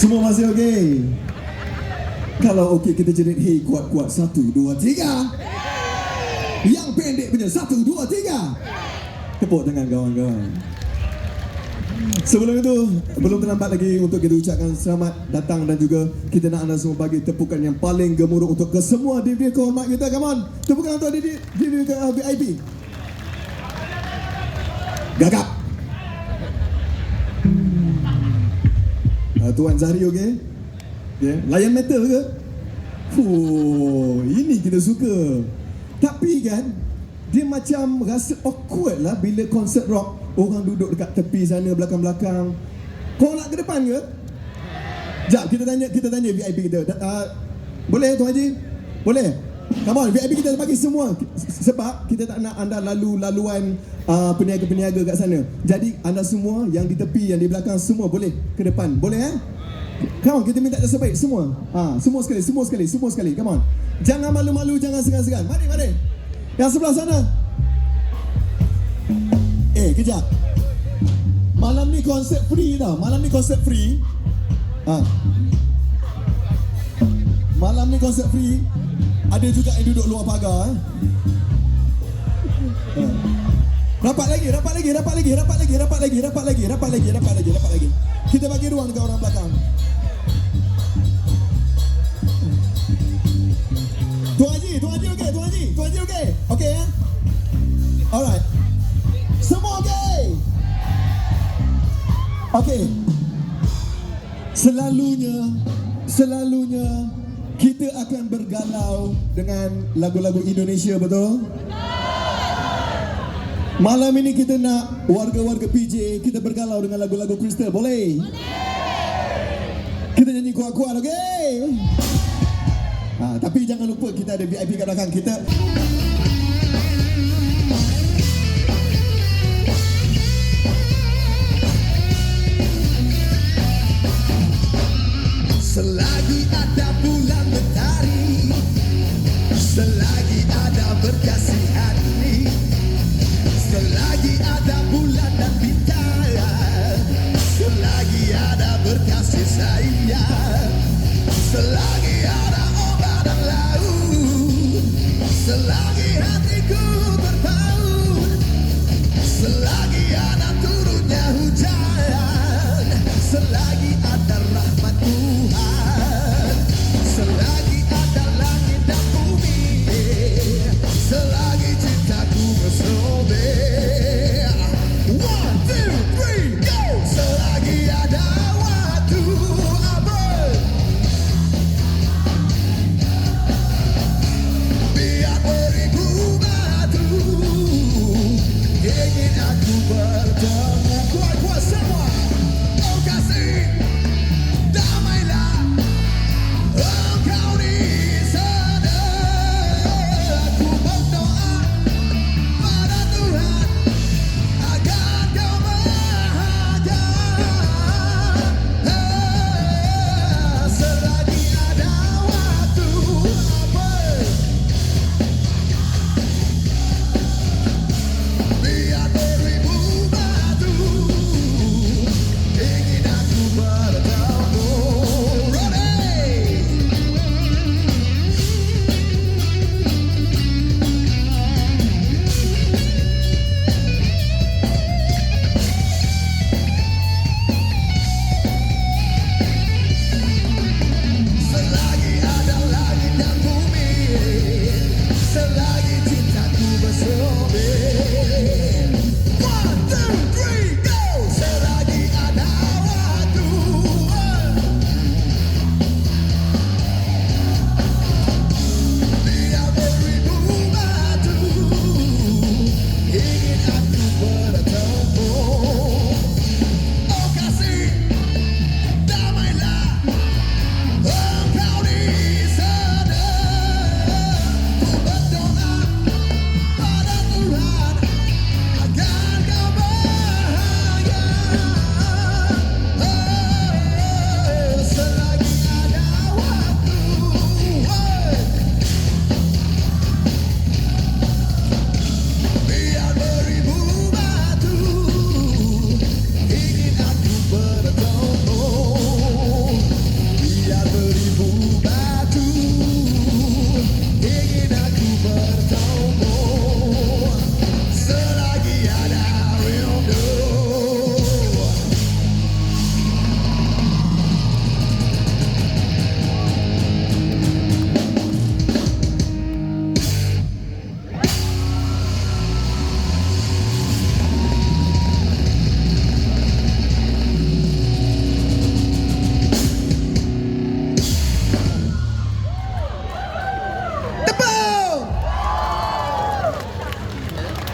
Semua masih okey? Kalau okey kita jerit hey kuat-kuat 1, 2, 3. Yang pendek punya 1, 2, 3. Tepuk tangan kawan-kawan. Sebelum itu, belum terlambat lagi untuk kita ucapkan selamat datang dan juga kita nak anda semua bagi tepukan yang paling gemuruh untuk ke semua DVD kehormat kita. Come on, tepukan untuk DVD VIP. Gagap. Tuan Zahri okey? Okay. Layan metal ke? Ini kita suka. Tapi kan, dia macam rasa awkward lah bila konsert rock. Orang duduk dekat tepi sana belakang-belakang. Kau nak ke depan ke? Jap, kita tanya VIP kita. Boleh Tuan Haji? Boleh? Come on, VIP kita bagi semua. Sebab kita tak nak anda laluan peniaga-peniaga kat sana. Jadi anda semua yang di tepi, yang di belakang semua boleh ke depan. Boleh Come on, kita minta terbaik semua. Semua sekali. Come on. Jangan malu-malu, jangan segan-segan. Mari. Yang sebelah sana. Kejap. Malam ni konsert free tau. Malam ni konsert free. Ada juga yang duduk luar pagar. Rapat lagi. Kita bagi ruang dekat orang belakang. Tuan Haji okey? Okey ya? Alright. Semua okey? Okey. Selalunya kita akan bergalau dengan lagu-lagu Indonesia, betul? Malam ini kita nak warga-warga PJ kita bergalau dengan lagu-lagu Kristen. Boleh? Kita nyanyi kuat-kuat, okey? Tapi jangan lupa kita ada VIP kat belakang kita. Selagi ada bulan mentari, selagi ada berkasih hati, selagi ada bulan dan bintang, selagi ada berkasih sayang, selagi ada ombak dan laut, selagi hatiku terpaut, selagi ada turunnya hujan, selagi ada rahmat Tuhan, selagi ada langit dan bumi, selagi cintaku bersobek. 1, 2, 3, go! Selagi ada waktu abad,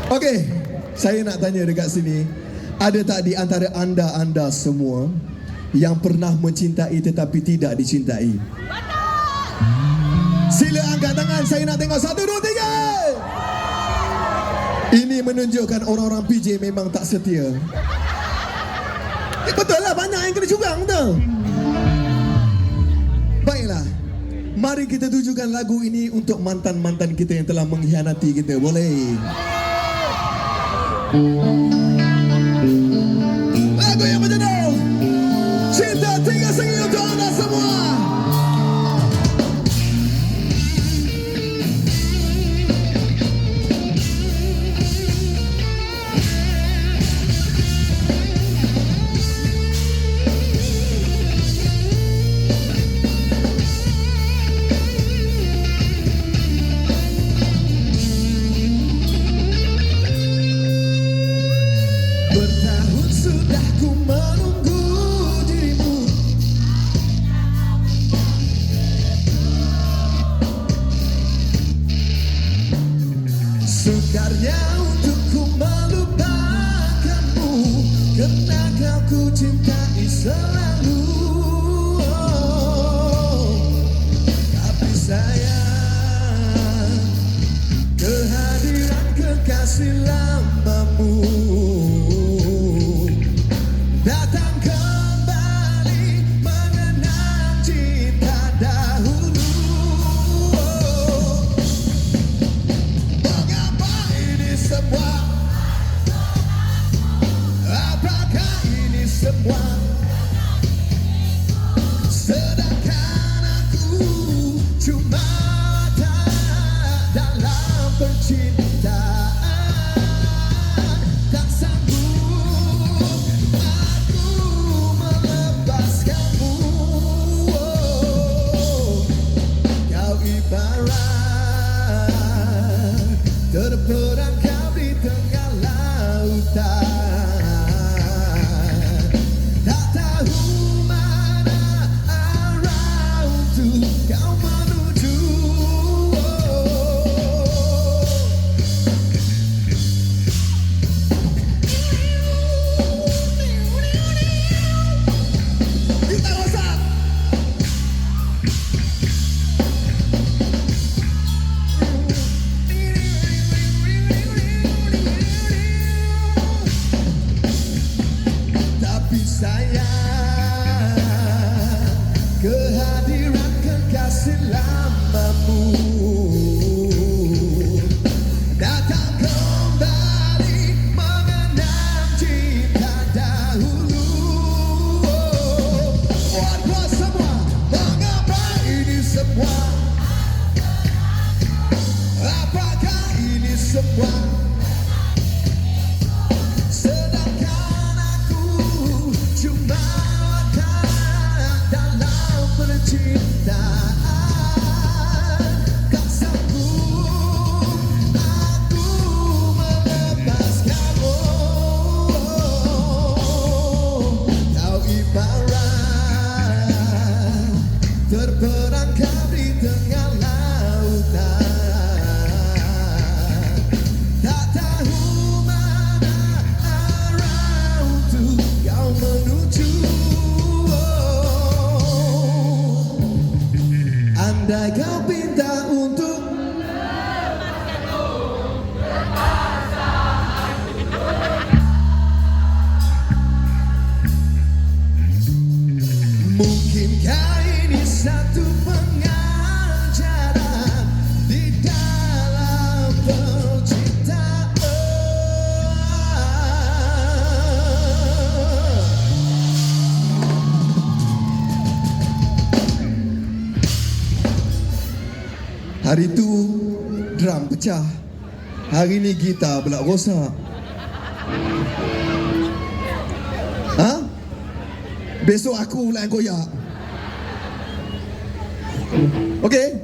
Okey, saya nak tanya dekat sini, ada tak di antara anda semua yang pernah mencintai tetapi tidak dicintai? Sila angkat tangan, saya nak tengok. 1, 2, 3. Ini menunjukkan orang-orang PJ memang tak setia. Betul lah, banyak yang kena curang tu. Baiklah, mari kita tujukan lagu ini untuk mantan-mantan kita yang telah mengkhianati kita. Boleh? Lagu yang berjudul Cinta Tinggal Sengit untuk anda semua. Bertahun sudah ku menunggu dirimu, sukarnya untuk ku melupakanmu, karena kau ku cintai selalu. Tapi sayang, kehadiran kekasih lamamu datang kembali mengenang cinta dahulu. Mengapa ini semua? Apakah ini semua? Sedangkan aku cuma dalam percintaan. Tak sanggup aku melepaskanmu. Kau ibarat terperangkap di tengah lautan, tak tahu mana arah untuk kau menuju. Kita rosak. Tapi sayang, kehadiran kekasih lamamu datang kembali mengenang cinta dahulu. Buat semua, mengapa ini semua? Apakah ini semua? Sedangkan aku cuma dalam percintaan. Tak sanggup aku melepaskanmu. Kau ibarat terperangkap di tengah lautan, tak tahu mana arah untuk kau menuju. Andai kau pinta untuk mungkinkah ini satu pengajaran di dalam percintaan. Hari tu drum pecah, hari ni gitar pula rosak. Ha? Besok aku pula yang koyak. Okey.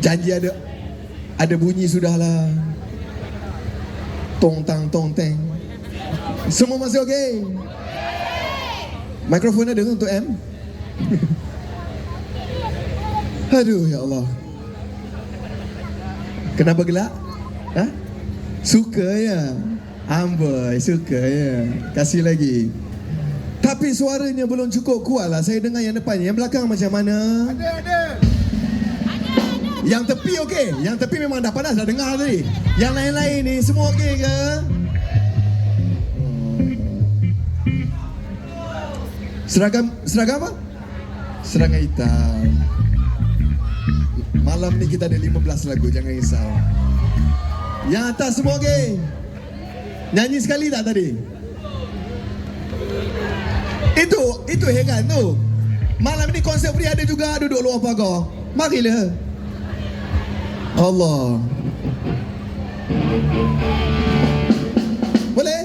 Janji ada bunyi sudahlah. Tong tang tong teng. Semua masih okey? Mikrofon ada untuk M? Aduh ya Allah. Kenapa gelak? Ha? Suka ya? Amboi, suka ya. Kasih lagi. Tapi suaranya belum cukup kuat lah. Saya dengar yang depan. Yang belakang macam mana? Ada. Yang tepi okey. Yang tepi memang dah panas, dah dengar tadi. Yang lain-lain ni semua okey ke? Seragam apa? Seragam hitam. Malam ni kita ada 15 lagu, jangan risau. Yang atas semua okey. Nyanyi sekali tak tadi? Itu heran tu. Malam ni konsert free ada juga, duduk luar pagar. Marilah. Allah. Boleh?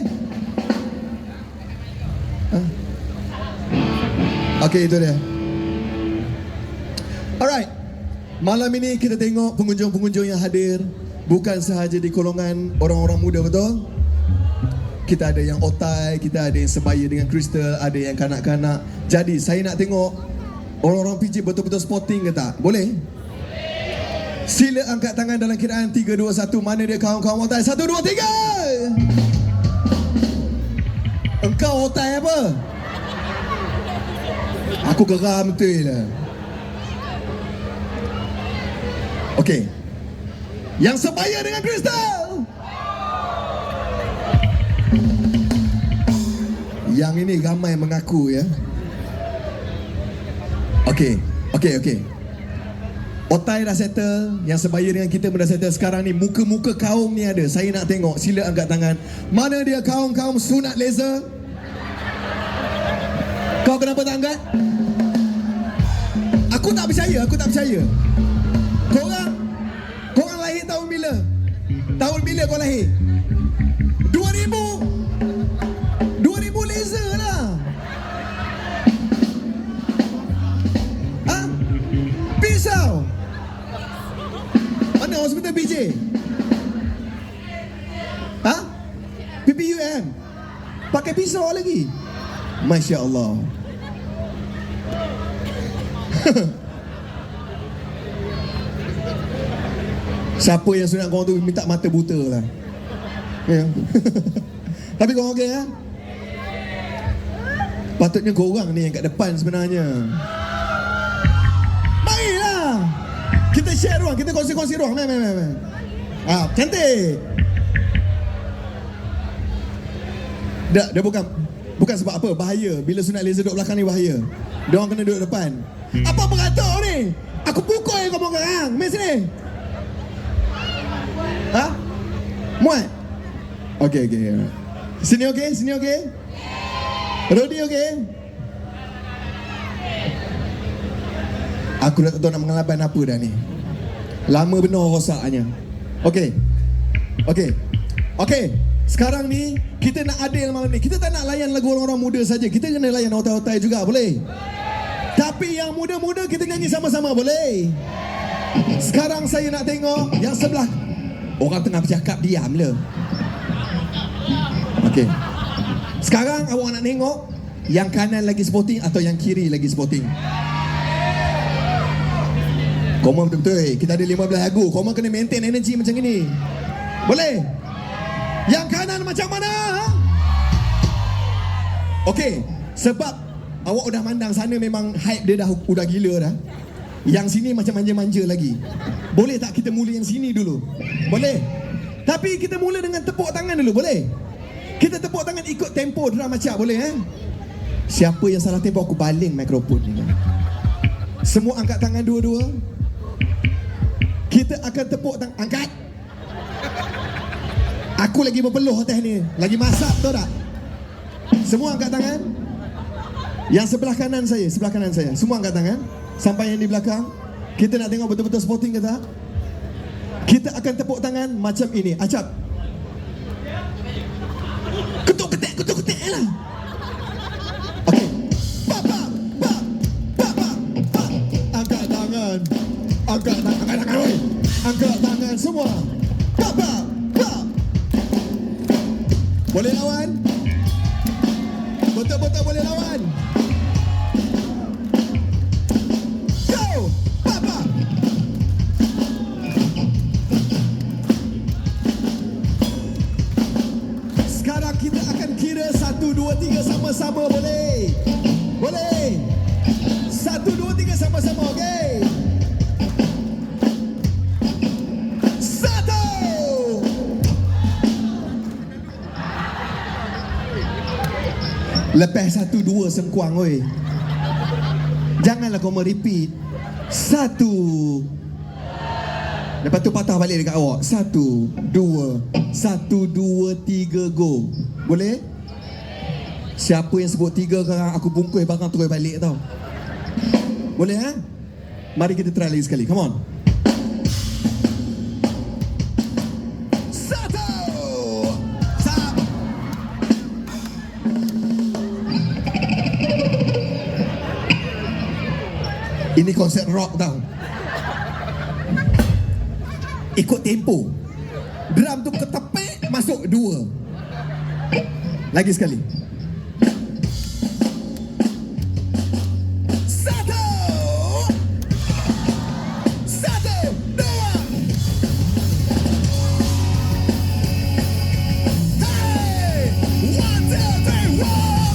Okey, itu dia. Alright. Malam ini kita tengok pengunjung-pengunjung yang hadir bukan sahaja di golongan orang-orang muda, betul? Kita ada yang otai, kita ada yang sebaya dengan Crystal, ada yang kanak-kanak. Jadi saya nak tengok orang-orang PJ betul-betul sporting ke tak? Boleh? Sila angkat tangan dalam kiraan 3, 2, 1. Mana dia kawan-kawan otai? 1, 2, 3. Engkau otai apa? Aku geram betul lah. Okey. Yang sebaya dengan Crystal. Yang ini ramai mengaku ya. Okey. Otai dah settle, yang sebaya dengan kita pun dah settle. Sekarang ni muka-muka kaum ni ada. Saya nak tengok, sila angkat tangan. Mana dia kaum-kaum sunat laser? Kau kenapa tak angkat? Aku tak percaya. Korang lahir tahun bila? Tahun bila kau lahir? 2000 laser lah. Pisau. Mana hospital PJ? PPUM. Pakai pisau lagi. Masya Allah. Siapa yang sunat korang tu minta mata buta lah ya. Tapi korang okey ya? Patutnya korang ni yang kat depan sebenarnya. Marilah kita share ruang, kita kongsi-kongsi ruang. Main. Cantik. Dia bukan sebab apa, bahaya. Bila sunat laser duduk belakang ni bahaya. Dia orang kena duduk depan. Apa beratur ni? Aku pukul kau sekarang. Main sini. Muat? Okey. Sini okey? Rodi okey? Aku dah tak tahu nak mengelaban apa dah ni. Lama benar rosaknya. Okey. Sekarang ni kita nak adil malam ni. Kita tak nak layan lagu orang-orang muda saja. Kita kena layan otai-otai juga, boleh? Tapi yang muda-muda kita nyanyi sama-sama, boleh? Sekarang saya nak tengok yang sebelah. Orang tengah bercakap, diam le. Okey. Sekarang awak nak tengok yang kanan lagi sporting atau yang kiri lagi sporting? Korang betul-betul, kita ada 15 lagu. Korang kena maintain energy macam ini. Boleh? Yang kanan macam mana? Okey, sebab awak dah mandang sana memang hype dia dah gila dah. Yang sini macam manja-manja lagi. Boleh tak kita mula yang sini dulu? Boleh? Tapi kita mula dengan tepuk tangan dulu, boleh? Kita tepuk tangan ikut tempo drum macam, boleh Siapa yang salah tempo aku baling mikrofon ni. Semua angkat tangan dua-dua. Kita akan tepuk tangan. Angkat. Aku lagi berpeluh atas ni. Lagi masak, tahu tak? Semua angkat tangan. Yang sebelah kanan saya. Semua angkat tangan. Sampai yang di belakang. Kita nak tengok betul-betul sporting ke tak? Kita akan tepuk tangan macam ini. Acap. Ketuk-ketik lah. Okey. Angkat tangan. Angkat tangan semua. Boleh lawan? Betul-betul boleh lawan. Go! Papa! dua, tiga sama-sama boleh? Boleh? 1, 2, 3 sama-sama, okey? 1. Lepas 1, 2 sengkuang, oi. Janganlah kau merepeat. 1. Lepas tu patah balik dekat awak. 1, 2. 1, 2, 3, go. Boleh? Siapa yang sebut 3 sekarang aku bungkus barang terus balik tau. Boleh ha? Mari kita try lagi sekali. Come on. 1. Stop. Ini konsep rock tau. Ikut tempo. Drum tu ketepek, masuk 2. Lagi sekali. 1. 1, 2. Hey! 1, 2, 3, walk!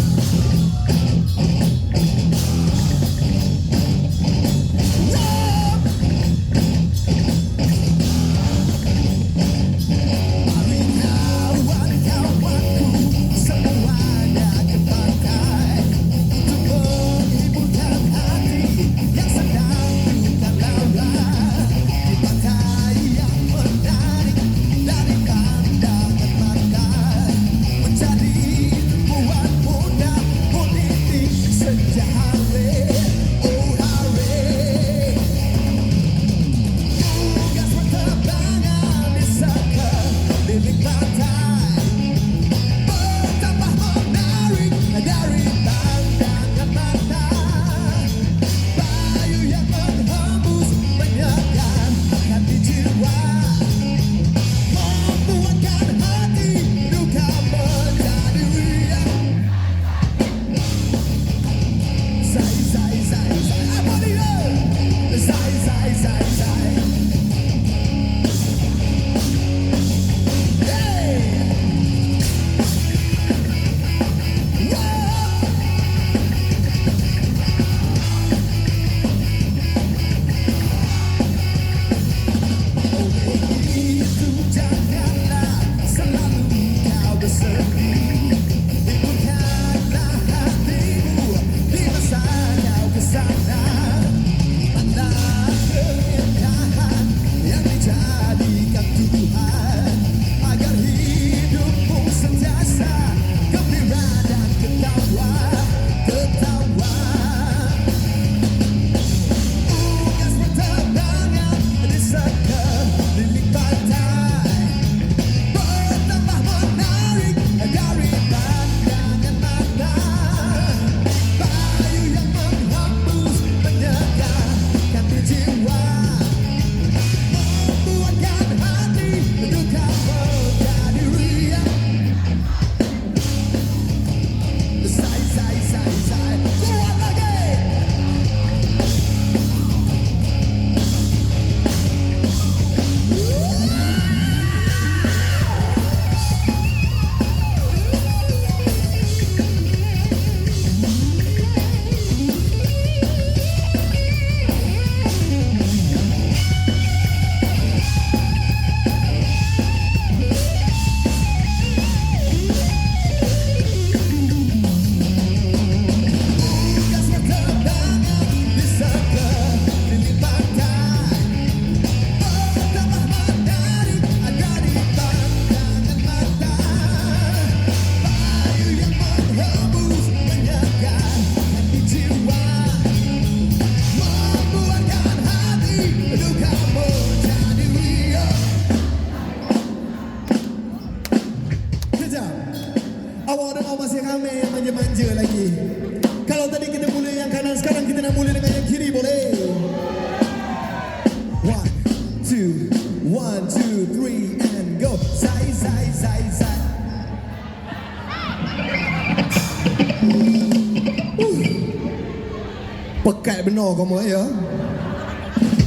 Pekat benar kamu ya.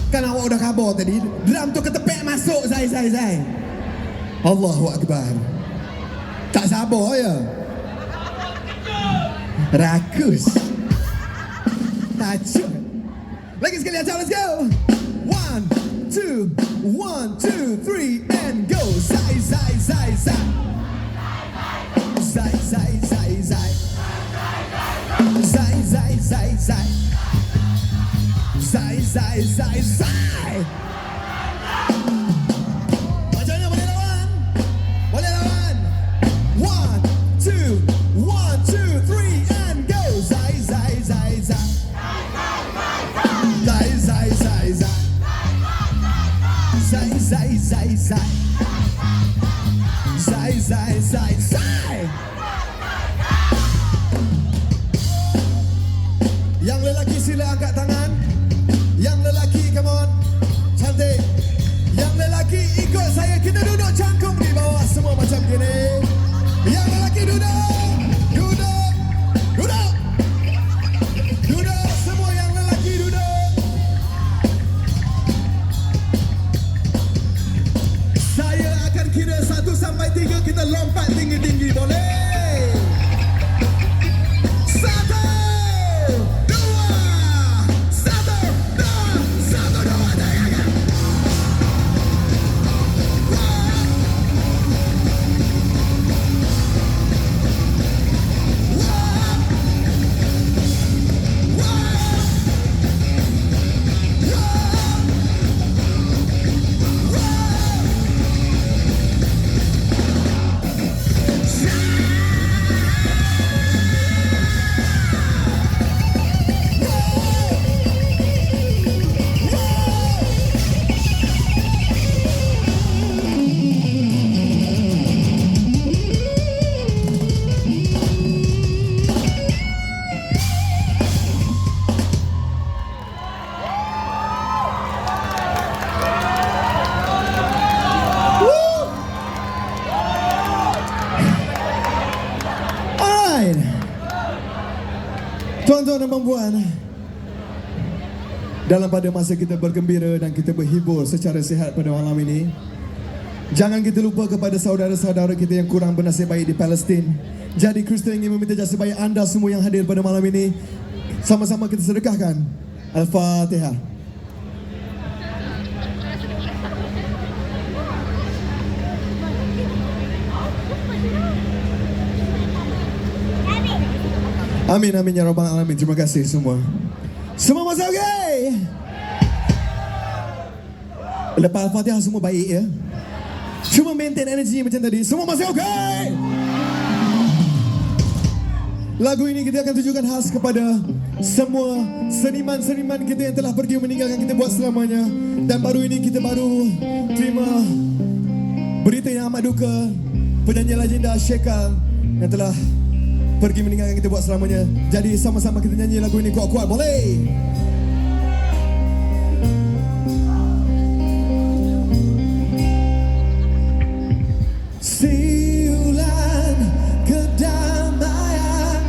Kan awak udah khabar tadi. Drum tu ketepek masuk Zai. Allahu Akbar. Tak sabar ya. Rakus. Tajuk. Lagi sekali acap, let's go. 1, 2, 1, 2, 3 and go. Zai, zai, zai, zai. Zai, zai, zai, zai. Zai, zai, zai, zai. Zai, zai, zai, zai. Macam mana boleh lawan? Boleh lawan. 1, 2, 1, 2, 3 and go. Zai, zai, zai, zai. Zai, zai, zai, zai. Zai, zai, zai, zai. Zai, zai, zai, zai. Yang lelaki sila angkat tangan. Yang lelaki come on. Cantik. Yang lelaki ikut saya. Kita duduk cangkung di bawah semua macam gini. Yang lelaki duduk. Duduk. Duduk. Duduk. Semua yang lelaki duduk. Saya akan kira 1 sampai 3. Kita lompat tinggi-tinggi. Boleh? 1, 2, 1, 2, 1, 2, 3. Alright. Tuan-tuan dan puan, dalam pada masa kita bergembira dan kita berhibur secara sihat pada malam ini, jangan kita lupa kepada saudara-saudara kita yang kurang bernasib baik di Palestin. Jadi Kristian ingin meminta jasa baik anda semua yang hadir pada malam ini, sama-sama kita sedekahkan. Al-Fatihah. Amin, amin ya rabbal alamin. Terima kasih semua. Semua masih okey? Lepas Al-Fatihah semua baik ya? Cuma maintain energi macam tadi. Semua masih okey? Lagu ini kita akan tujukan khas kepada semua seniman-seniman kita yang telah pergi meninggalkan kita buat selamanya. Dan baru ini kita baru terima berita yang amat duka. Penyanyi legenda Sheikal yang telah pergi meninggalkan kita buat selamanya. Jadi sama-sama kita nyanyi lagu ini kuat-kuat, boleh? Siulan kedamaian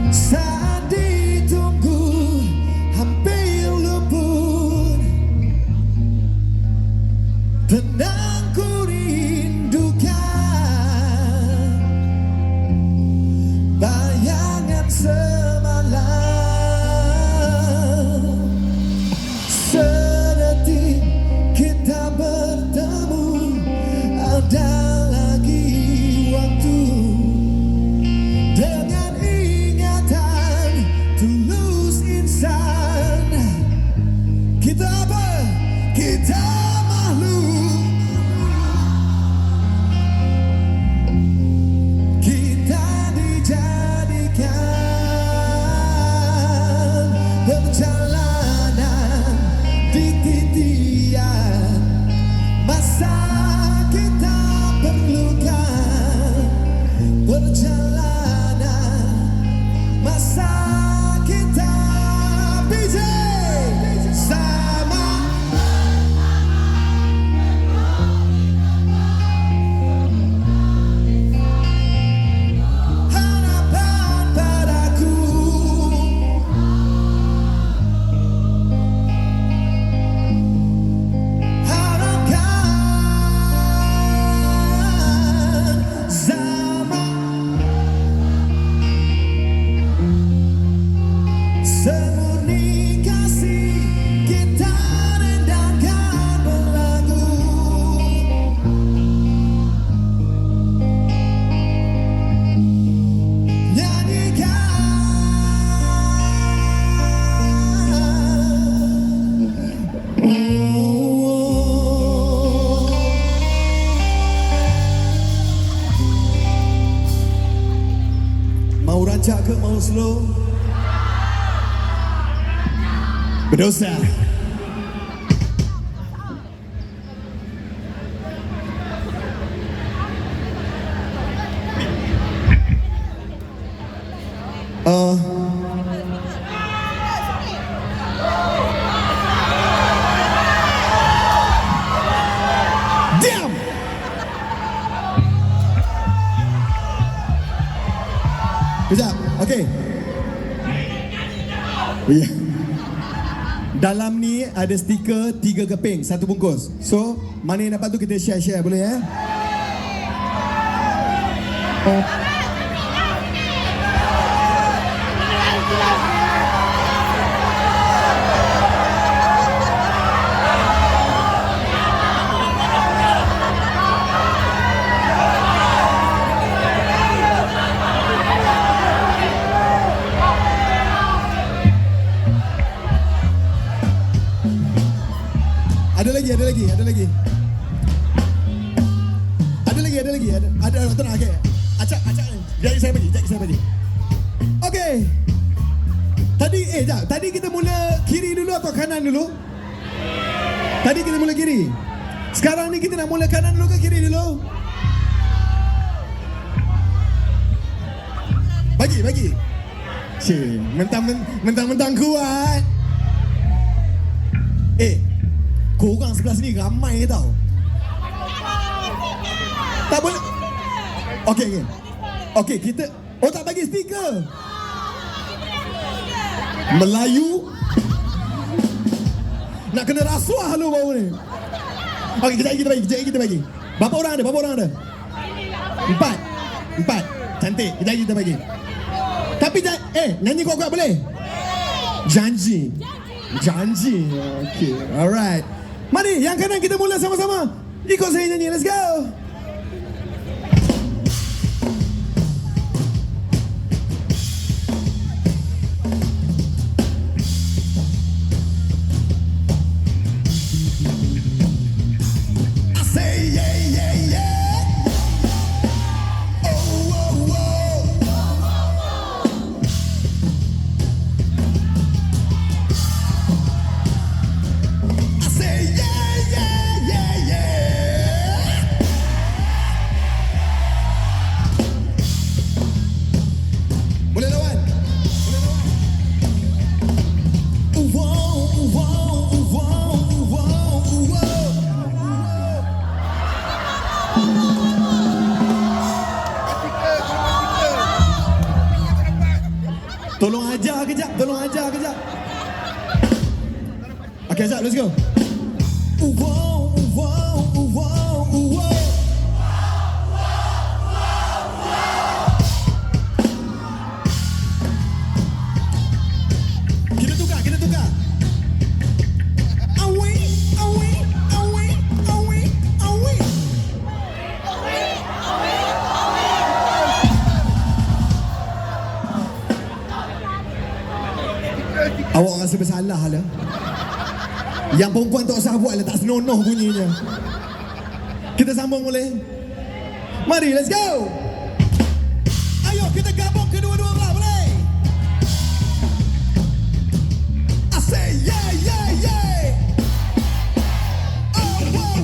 saat ditunggu hampir luput. Tenang ku rindukan bayangan semalam. Sedetik kita bertemu, ada lagi waktu. Dengan ingatan tulus insan, kita apa? Kita makhluk slow. Berdosa. Diam. Kejap. Okey. Ya. Dalam ni ada stiker 3 keping, 1 bungkus. So, mana yang dapat tu kita share-share boleh ya? Ada lagi. Ada tenang, okey. Acak ni. Jadi saya bagi. Okey. Tadi kita mula kiri dulu atau kanan dulu? Tadi kita mula kiri. Sekarang ni kita nak mula kanan dulu ke kiri dulu? Bagi. Cik, mentang-mentang kuat. Korang sebelah sini ramai tau. Tak boleh. Okey, kita tak bagi stiker. Melayu. Nak kena rasuah lu bau ni. Okey, kejap lagi kita bagi. Berapa orang ada? 4. Cantik. Kejap lagi kita bagi. Tapi nyanyi kuat-kuat boleh? Janji. Okey, alright. Mari, yang kanan kita mula sama-sama. Ikut saya nyanyi, let's go. I say yeah. Oh. I say yeah. Boleh lawan. Tolong ajar kejap. Okay, sekejap, let's go. Kita tukar. Awi. Awak rasa bersalah lah. Yang perempuan tak usah buat lah, tak senonoh bunyinya. Kita sambung boleh? Mari, let's go. Ayo kita gabung kedua-dua belah, boleh? I say yeah. Oh, wow.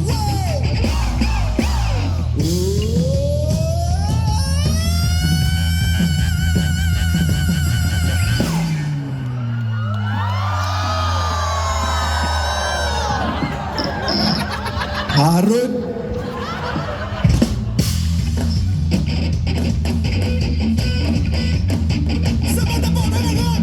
Harun. Semua tepuk tangan.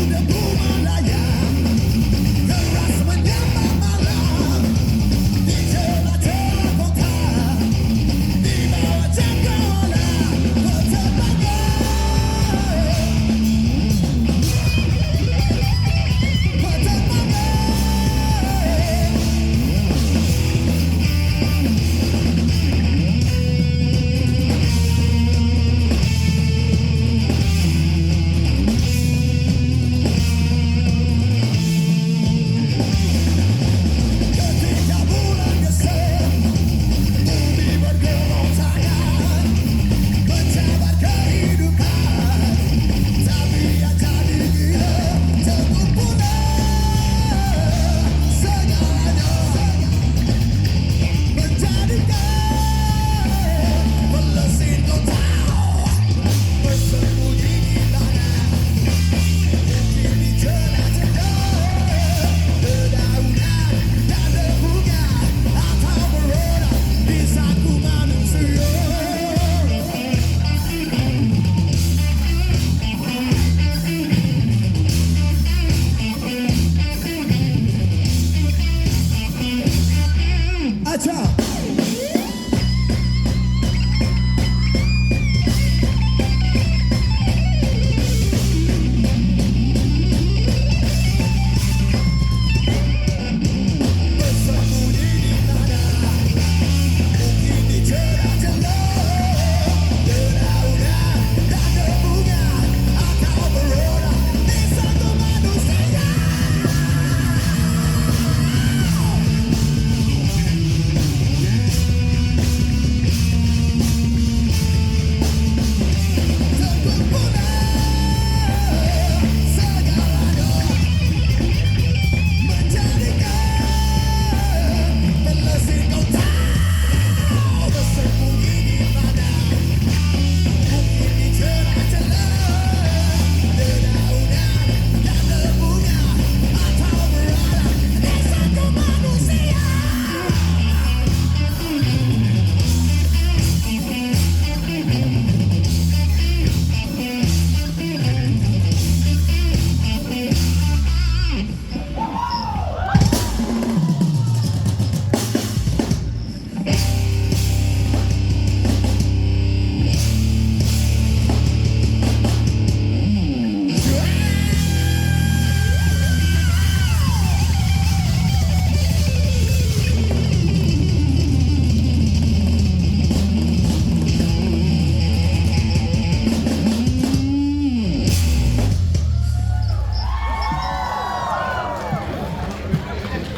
Debu Malaya.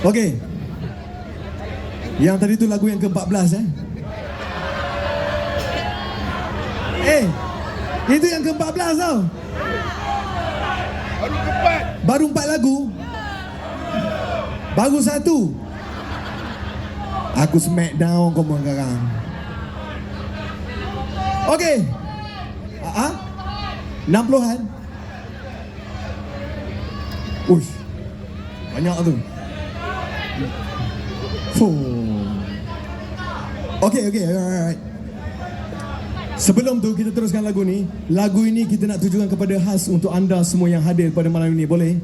Okey. Yang tadi tu lagu yang ke-14 itu yang ke-14 tau. Baru 4 lagu. Baru 1. Aku smackdown kau sekarang. Okey. 60-an. Uish. Banyak tu. Okey, alright. Sebelum tu kita teruskan lagu ni. Lagu ini kita nak tujukan kepada khas untuk anda semua yang hadir pada malam ini, boleh?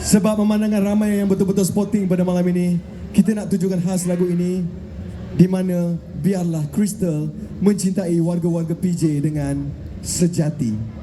Sebab pemandangan ramai yang betul-betul sporting pada malam ini, kita nak tujukan khas lagu ini di mana biarlah Crystal mencintai warga-warga PJ dengan sejati.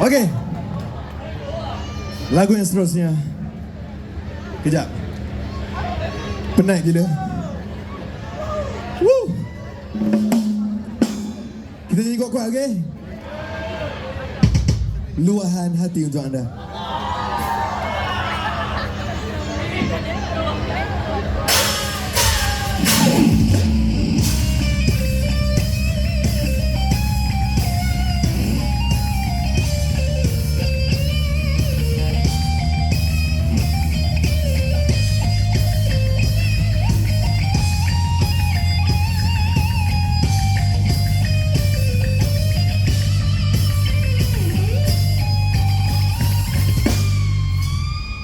Okey. Lagu yang seterusnya. Kejap. Penat gila. Woo. Kita nyanyi kuat-kuat, okey? Luahan hati untuk anda.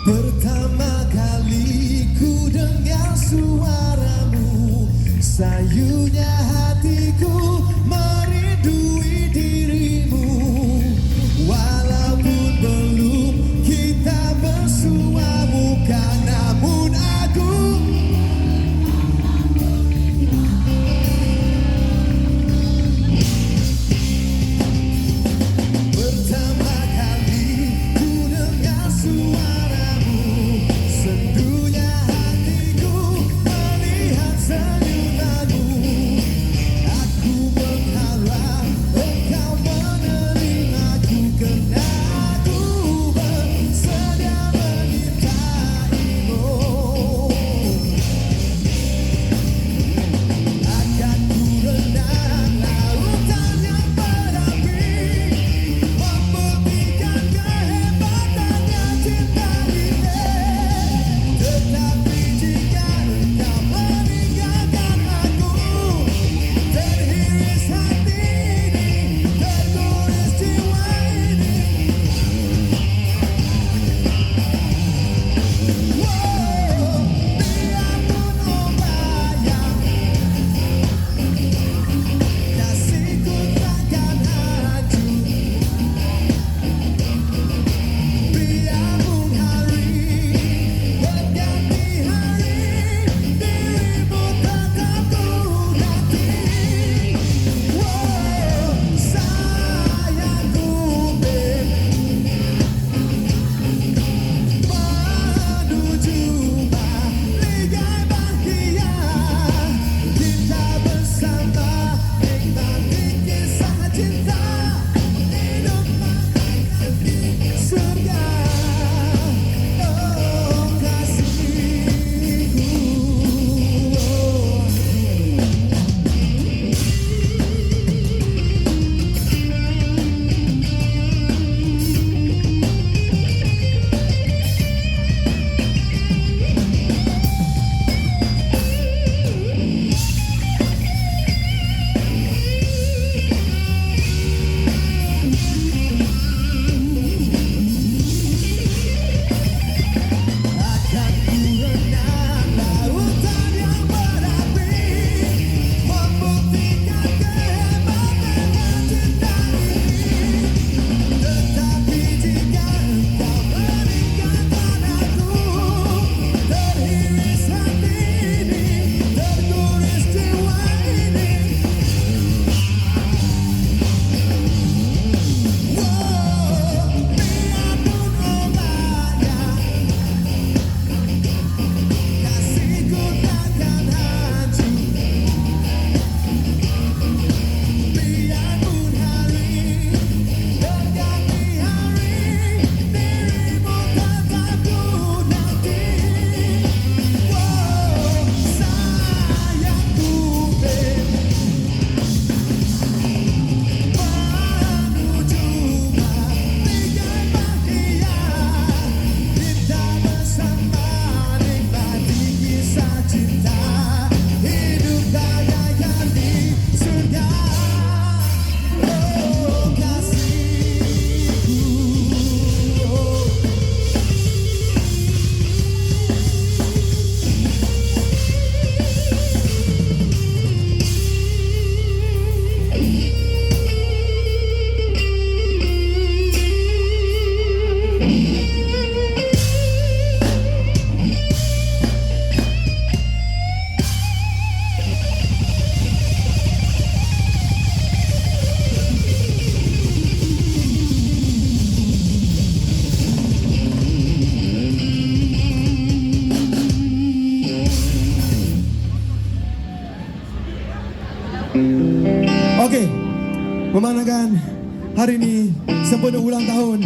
Pertama kali ku dengar suaramu, sayunya hatiku merindui dirimu. Walaupun belum kita bersua muka, namun aku pertama kali ku dengar suaramu, sendunya hatiku melihat senyumanmu. Aku berharap engkau menerimaku, karena aku bersedia menyertai memandangkan hari ini sempena ulang tahun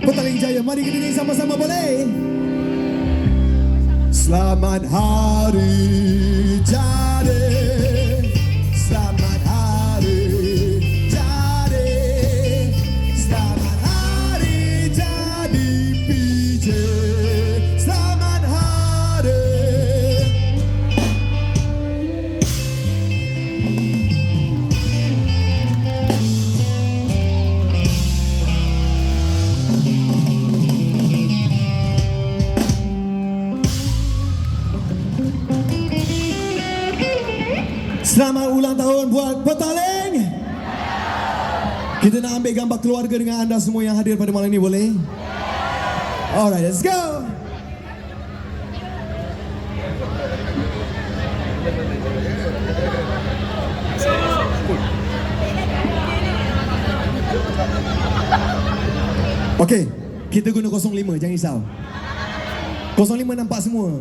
Petaling Jaya. Mari kita nyanyi sama-sama, boleh? Selamat Hari Jadi, selamat Hari Jadi, selamat Hari Jadi PJ, selamat Hari. Selamat ulang tahun buat Petaling. Kita nak ambil gambar keluarga dengan anda semua yang hadir pada malam ini, boleh? Alright, let's go. Okey, kita guna 05, jangan risau. 05 nampak semua.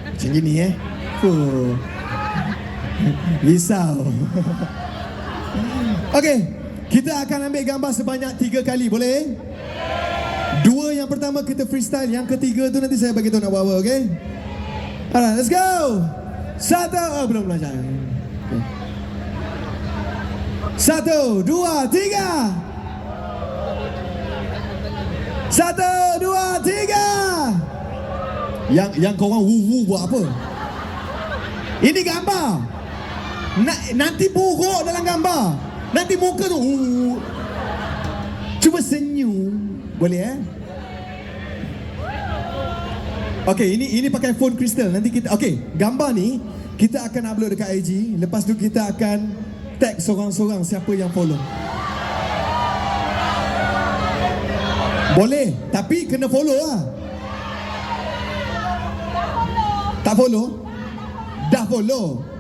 Macam gini risau. Okey, kita akan ambil gambar sebanyak 3 kali, boleh? 2 yang pertama kita freestyle, yang ketiga tu nanti saya bagi tahu nak buat apa, okey? Alright, let's go. 1, belum belajar. Okay. 1, 2, 3. 1, 2, 3. Yang korang wu buat apa? Ini gambar. Nanti buruk dalam gambar. Nanti muka tu cuba senyum. Boleh Okey, ini pakai phone crystal. Nanti kita gambar ni kita akan upload dekat IG. Lepas tu kita akan tag sorang-sorang siapa yang follow. Boleh, tapi kena follow lah. Tak follow? Dah follow.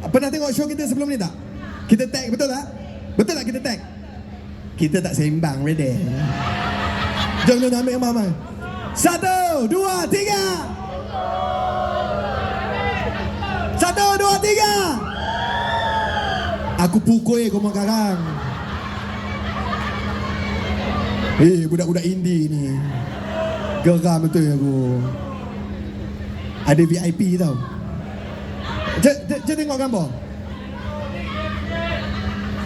Pernah tengok show kita sebelum ni tak? Kita tag, betul tak? Betul tak kita tag? Kita tak sembang, ready? Jom ambil gambar. 1, 2, 3. 1, 2, 3. Aku pukul kau sekarang. Budak-budak indie ni geram betul aku. Ada VIP tau. Jom tengok gambar.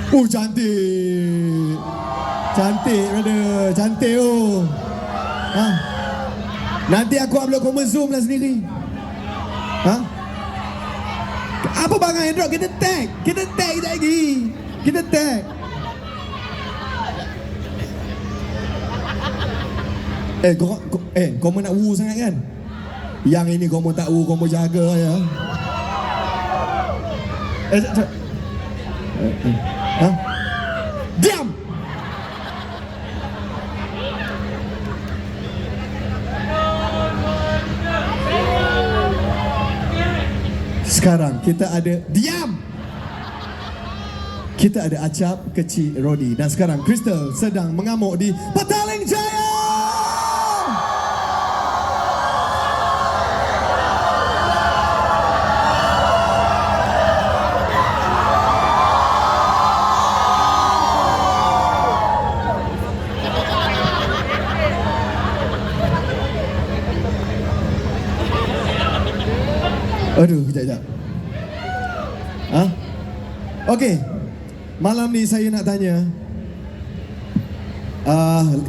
Cantik. Cantik, brother. Cantik Nanti aku upload komen Zoom lah sendiri. Apa bang Android? Kita tag lagi. Kita tag. Kau nak wu sangat kan? Yang ini kau tak wu, kau jaga ya. Diam. Sekarang kita ada diam. Kita ada Acap, Kecil, Rodi. Dan sekarang Crystal sedang mengamuk di Petaling Jaya. Aduh, kejap. Okey. Malam ni saya nak tanya,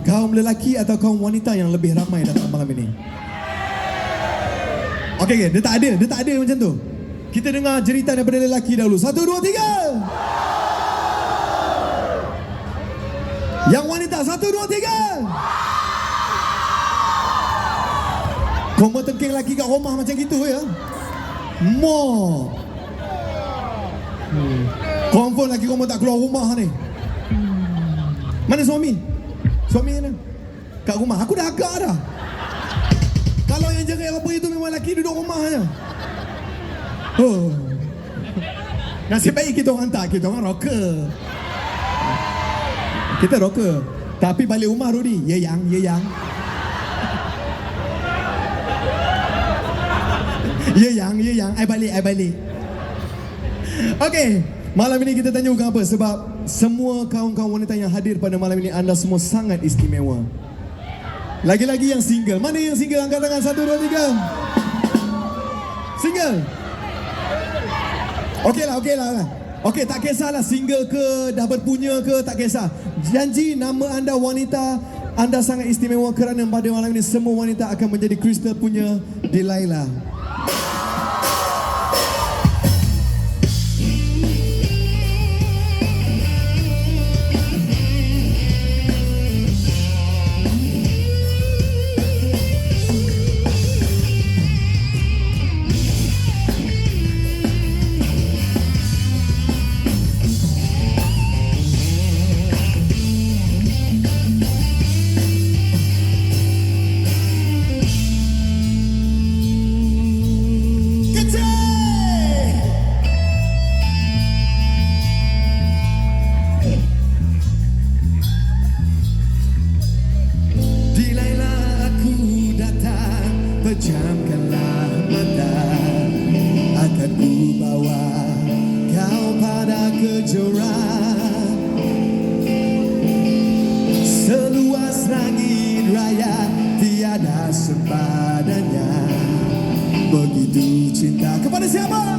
kaum lelaki atau kaum wanita yang lebih ramai datang malam ini? Okey, dia tak ada macam tu. Kita dengar jeritan daripada lelaki dahulu. 1, 2, 3. Yang wanita 1, 2, 3. Kau mau tengking lelaki kat rumah macam gitu ya? More. Confirm lagi kau tak keluar rumah ni. Mana suami? Suami mana? Kat rumah. Aku dah agak dah. Kalau yang jerit apa itu memang lelaki duduk rumah je. Nasib baik kita orang tak. Kita orang rocker. Kita rocker. Tapi balik rumah Rudi. Ya yang. Ya yang. I balik. Okey. Malam ini kita tanya bukan apa, sebab semua kawan-kawan wanita yang hadir pada malam ini, anda semua sangat istimewa. Lagi-lagi yang single. Mana yang single? Angkat tangan. 1, 2, 3. Single? Okey lah. Okey, tak kisahlah single ke, dah berpunya ke, tak kisah. Janji nama anda wanita, anda sangat istimewa kerana pada malam ini semua wanita akan menjadi Crystal punya Delilah. Pejamkanlah mata, akan ku bawa kau pada kejora. Seluas langit raya tiada sepadannya. Begitu cinta kepada siapa?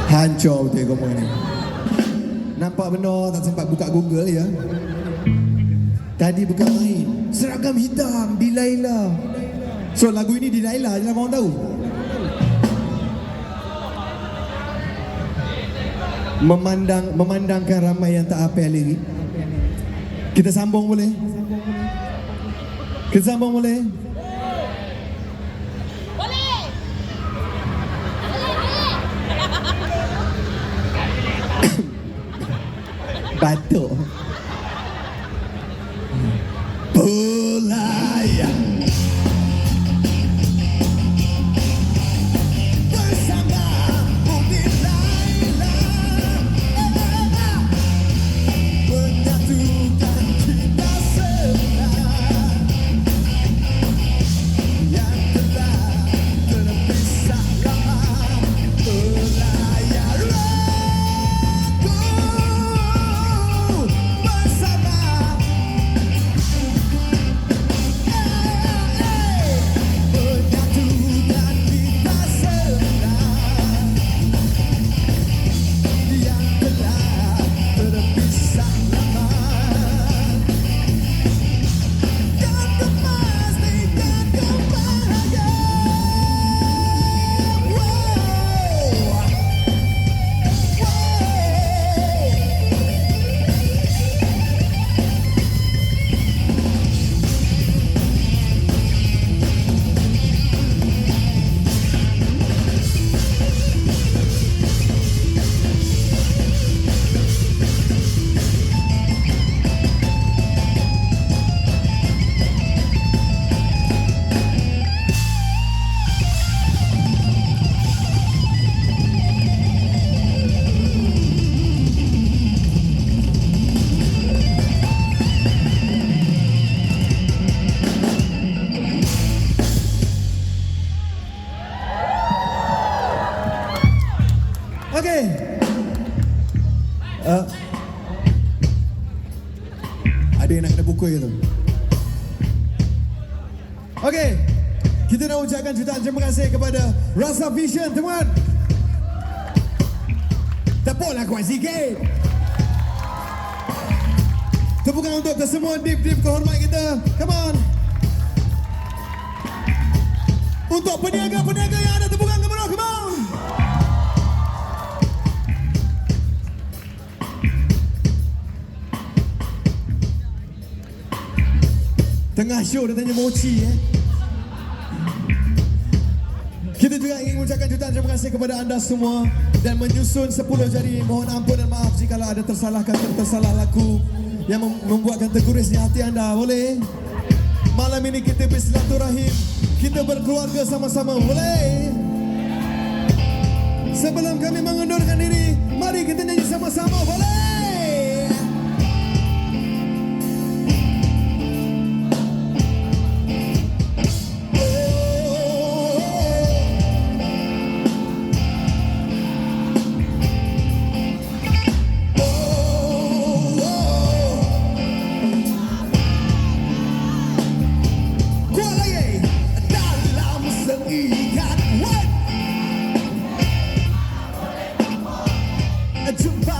Hancur betul kau ni. Nampak benda tak sempat buka Google ya. Tadi bukan main. Seragam hitam Delilah. So lagu ini Delilah je lah korang tahu. Memandangkan ramai yang tak hafal lirik. Kita sambung boleh? Kita sambung boleh? Batuk. Bola Ada yang nak kena pukul ke tu? Okey, kita nak ucapkan jutaan terima kasih kepada Rasa Vision, teman. Tepuklah kuat sikit. Tepukan untuk kesemua deep kehormat kita. Come on. Untuk peniaga-peniaga yang ada, tepukan ke bawah. Come on. Tengah show dia tanya mochi Kita juga ingin mengucapkan jutaan terima kasih kepada anda semua dan menyusun 10 jari. Mohon ampun dan maaf jika ada tersalah kata, tersalah laku yang membuatkan tergurisnya hati anda. Boleh? Malam ini kita bersilaturahim, kita berkeluarga sama-sama. Boleh? Sebelum kami mengundurkan diri, mari kita nyanyi sama-sama. Boleh? Jumpa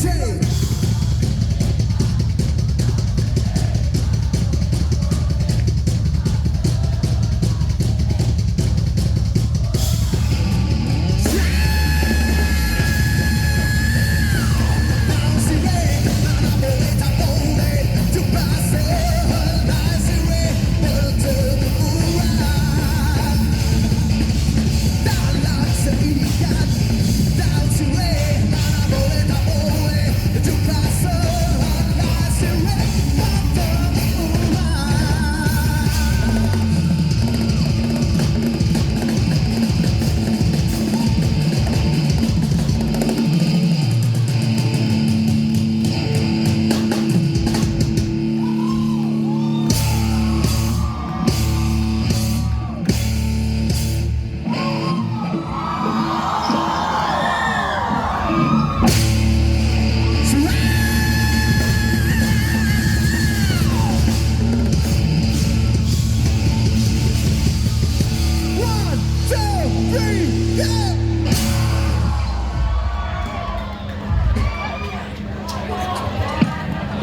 Say.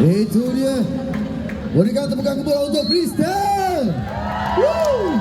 Itu dia. Berikan tepukan kepala untuk Kristen. Woo!